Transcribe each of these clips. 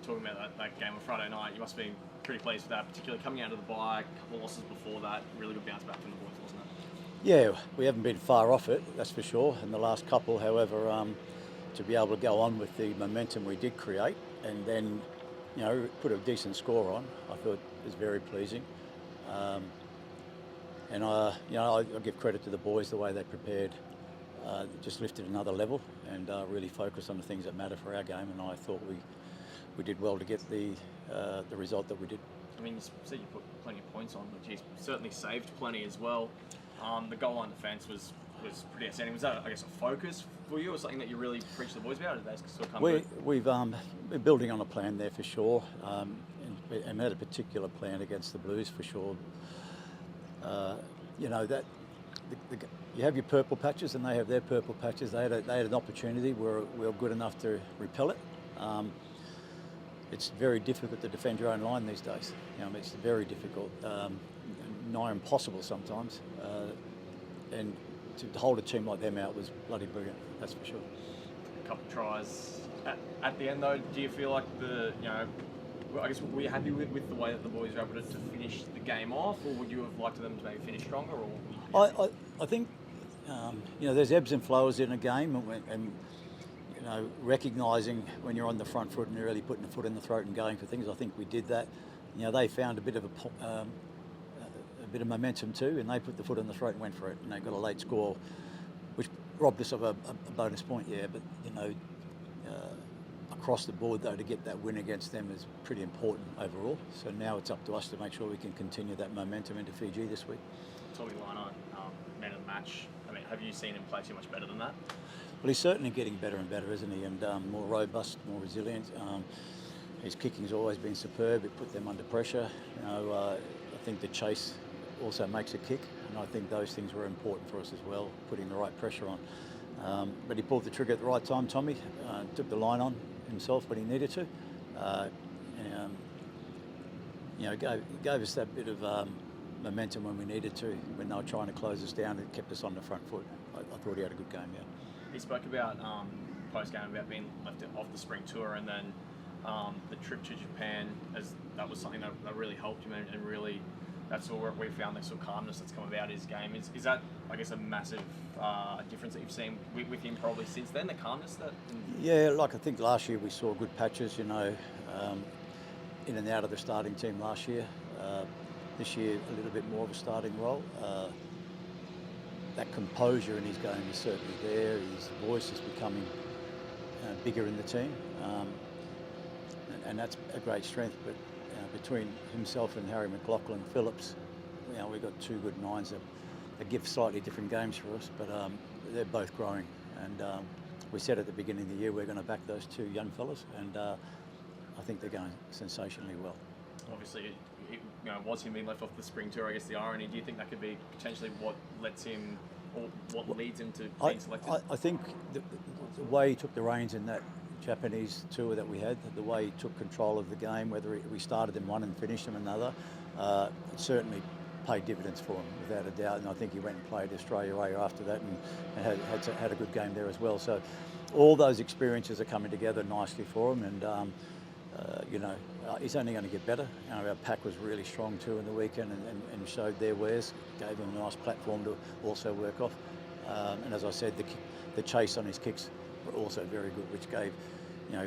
talking about that game on Friday night, you must have been pretty pleased with that, particularly coming out of the bye, a couple of losses before that, really good bounce back from the boys, wasn't it? Yeah, we haven't been far off it, that's for sure, in the last couple. However, to be able to go on with the momentum we did create and then, put a decent score on, I thought was very pleasing. And I give credit to the boys, the way they prepared, just lifted another level and really focused on the things that matter for our game. And I thought we did well to get the result that we did. I mean, you said you put plenty of points on, but you certainly saved plenty as well. The goal line defence was pretty outstanding. Was that, I guess, a focus for you, or something that you really preached to the boys about? Or did they sort of come We've been building on a plan there for sure, and had a particular plan against the Blues for sure. You have your purple patches and they have their purple patches. They had an opportunity. We were good enough to repel it. It's very difficult to defend your own line these days. It's very difficult, nigh impossible sometimes. And to hold a team like them out was bloody brilliant. That's for sure. A couple of tries at the end, though. Do you feel like I guess, were you happy with the way that the boys were able to finish the game off, or would you have liked them to maybe finish stronger? Or I think there's ebbs and flows in a game, and recognising when you're on the front foot and really putting the foot in the throat and going for things. I think we did that. They found a bit of momentum too, and they put the foot in the throat and went for it, and they got a late score, which robbed us of a bonus point. Yeah, but across the board though, to get that win against them is pretty important overall. So now it's up to us to make sure we can continue that momentum into Fiji this week. Tommy Lino, man of the match. I mean, have you seen him play too much better than that? Well, he's certainly getting better and better, isn't he? And more robust, more resilient. His kicking's always been superb. It put them under pressure. I think the chase also makes a kick, and I think those things were important for us as well, putting the right pressure on. But he pulled the trigger at the right time, Tommy. Took the line on himself when he needed to. Gave us that bit of momentum when we needed to, when they were trying to close us down. It kept us on the front foot. I thought he had a good game, yeah. He spoke about post-game about being left off the spring tour, and then the trip to Japan, as that was something that really helped him, and really that's all we found, the sort of calmness that's come about his game. Is that, I guess, a massive difference that you've seen with him probably since then, the calmness that? Yeah, I think last year we saw good patches, in and out of the starting team last year. This year, a little bit more of a starting role. That composure in his game is certainly there. His voice is becoming bigger in the team, and that's a great strength. But between himself and Harry McLaughlin Phillips, we've got two good nines that give slightly different games for us, but they're both growing. And we said at the beginning of the year we're going to back those two young fellas, and I think they're going sensationally well. Obviously, was him being left off the spring tour, I guess the irony, do you think that could be potentially what lets him, or what leads him to being selected? I think the way he took the reins in that Japanese tour that we had, the way he took control of the game, whether we started in one and finished in another, it certainly paid dividends for him, without a doubt. And I think he went and played Australia A after that and had a good game there as well. So all those experiences are coming together nicely for him, and he's only going to get better. Our pack was really strong too in the weekend and showed their wares, gave him a nice platform to also work off. And as I said, the chase on his kicks were also very good, which gave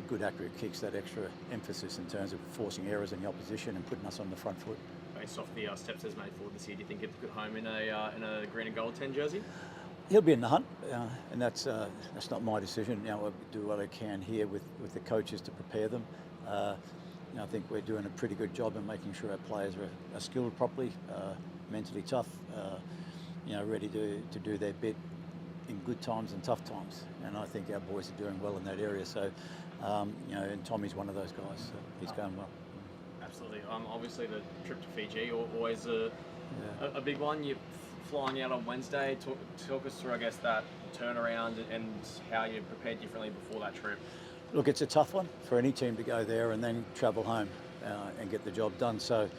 good accurate kicks that extra emphasis in terms of forcing errors in the opposition and putting us on the front foot. Based off the steps he's made forward this year, do you think he'll put home in a green and gold 10 jersey? He'll be in the hunt, and that's not my decision. I'll do what I can here with the coaches to prepare them. I think we're doing a pretty good job in making sure our players are skilled properly, mentally tough, ready to do their bit in good times and tough times. And I think our boys are doing well in that area. So, and Tommy's one of those guys. So he's going well. Absolutely. Obviously, the trip to Fiji always a big one. You're flying out on Wednesday. Talk us through, I guess, that turnaround and how you prepared differently before that trip. Look, it's a tough one for any team to go there and then travel home and get the job done. So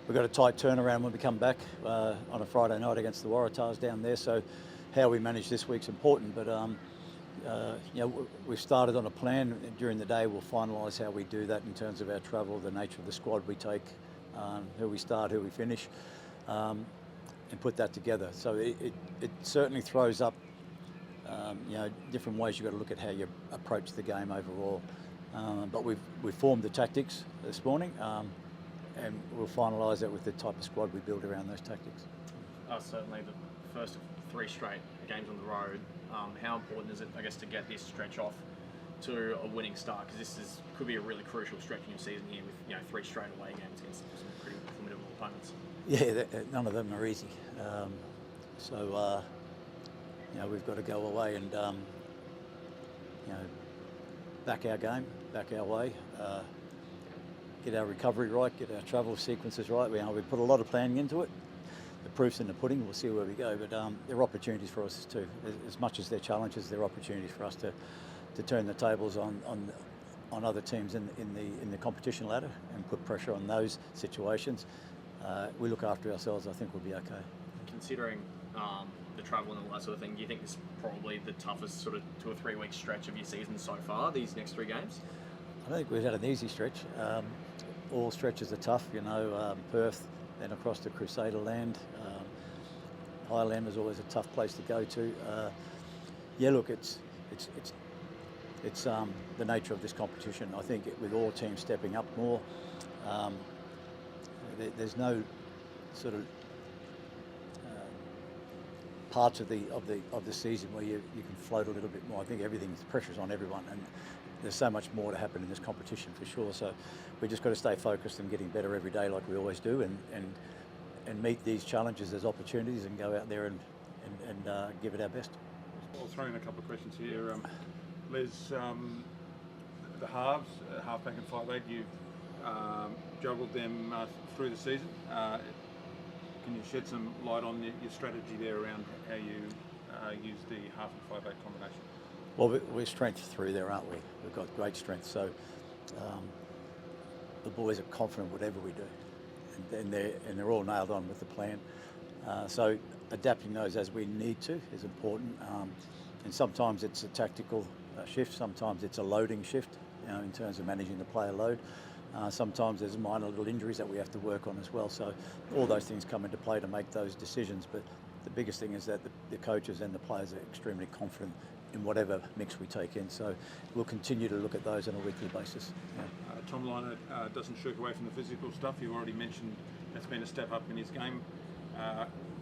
we've got a tight turnaround when we come back on a Friday night against the Waratahs down there. So how we manage this week's important. But we've started on a plan. During the day, we'll finalise how we do that in terms of our travel, the nature of the squad we take, who we start, who we finish, and put that together. So it certainly throws up, different ways you've got to look at how you approach the game overall. But we've formed the tactics this morning, and we'll finalise that with the type of squad we build around those tactics. Certainly, the first 3 straight games on the road. How important is it, I guess, to get this stretch off to a winning start? Because this could be a really crucial stretch in your season here with 3 straight away games against some pretty formidable opponents. Yeah, none of them are easy. We've got to go away and back our game, back our way, get our recovery right, get our travel sequences right. We put a lot of planning into it. The proof's in the pudding. We'll see where we go. But there are opportunities for us too. As much as they're challenges, there are opportunities for us to turn the tables on other teams in the competition ladder and put pressure on those situations. We look after ourselves. I think we'll be okay. Considering the travel and all that sort of thing, do you think this is probably the toughest sort of 2 or 3 week stretch of your season so far, these next 3 games? I don't think we've had an easy stretch. All stretches are tough, Perth, then across to Crusader Land. Highland is always a tough place to go to. It's the nature of this competition. I think with all teams stepping up more, there's no sort of parts of the season where you can float a little bit more. I think pressure's on everyone, and there's so much more to happen in this competition for sure. So we just got to stay focused and getting better every day, like we always do, and meet these challenges as opportunities and go out there and give it our best. I'll throw in a couple of questions here. Les, the halves, halfback and 5'8", you've juggled them through the season. Can you shed some light on your strategy there around how you use the half and 5'8" combination? Well, we're strength through there, aren't we? We've got great strength, so the boys are confident whatever we do, and they're all nailed on with the plan. So adapting those as we need to is important, and sometimes it's a tactical shift, sometimes it's a loading shift, in terms of managing the player load. Sometimes there's minor little injuries that we have to work on as well. So all those things come into play to make those decisions. But the biggest thing is that the coaches and the players are extremely confident in whatever mix we take in. So we'll continue to look at those on a weekly basis. Yeah. Tom Liner doesn't shirk away from the physical stuff. You already mentioned that's been a step up in his game.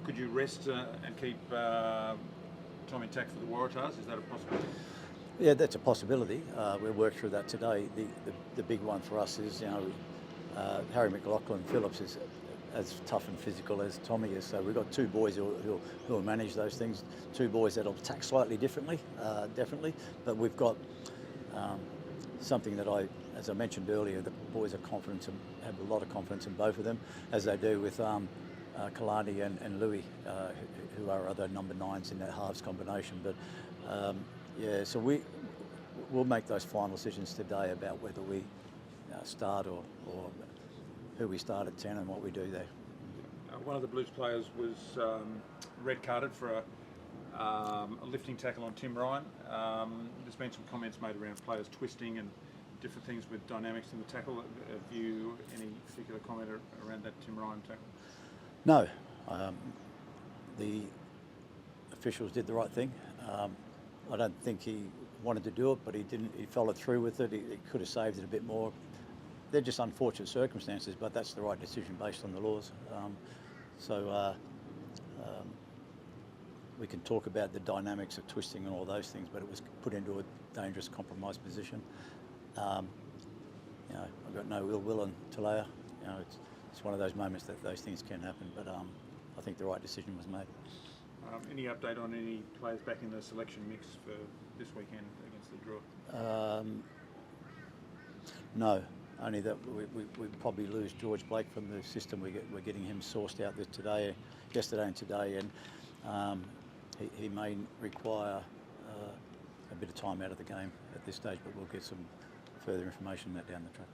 Could you rest and keep Tom intact for the Waratahs? Is that a possibility? Yeah, that's a possibility. We'll work through that today. The big one for us is, Harry McLaughlin Phillips is as tough and physical as Tommy is. So we've got 2 boys who will manage those things. 2 boys that'll attack slightly differently, definitely. But we've got something that as I mentioned earlier, the boys are confident and have a lot of confidence in both of them, as they do with Kalani and Louis, who are other number 9s in that halves combination. But so we'll make those final decisions today about whether we start or who we start at 10 and what we do there. One of the Blues players was red carded for a lifting tackle on Tim Ryan. There's been some comments made around players twisting and different things with dynamics in the tackle. Have you any particular comment around that Tim Ryan tackle? No. The officials did the right thing. I don't think he wanted to do it, but he didn't. He followed through with it. He could have saved it a bit more. They're just unfortunate circumstances, but that's the right decision based on the laws. We can talk about the dynamics of twisting and all those things, but it was put into a dangerous, compromised position. I've got no ill will on Talea. It's one of those moments that those things can happen, but I think the right decision was made. Any update on any players back in the selection mix for this weekend against the Draw? No, only that we probably lose George Blake from the system. We're getting him sourced out yesterday and today, and he may require a bit of time out of the game at this stage, but we'll get some further information on that down the track.